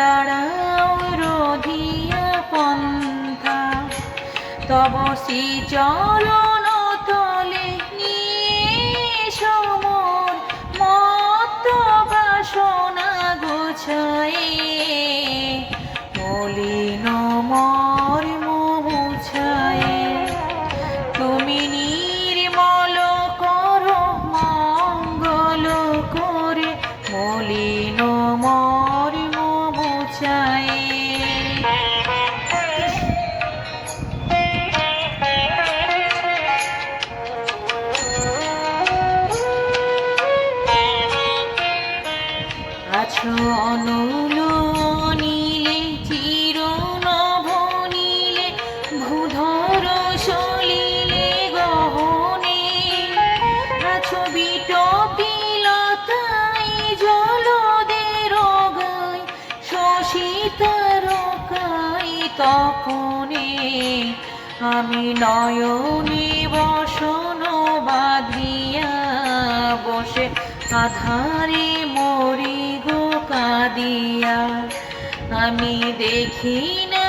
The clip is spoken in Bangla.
দাঁড়াও রোধিয়া পন্থা, তব শ্রী চরণ তলে নিয়ে সমর মত্ত বাসনা গোছায়ে, মলিন মর্ম মুছায়ে। তুমি নির্মল কর মঙ্গল করে, মলিন মর্ম মুছায়ে। আছো অনুল নীলে চির নভ নীলে, ভূধর সলিলে গহনে। আছো বিটপিলতায় জলদের গায়, শশীতারকায় তপনে। আমি নয়নে বসন বাঁধিয়া বসে, আধারে মরি গো কাঁদিয়া। আমি দেখি না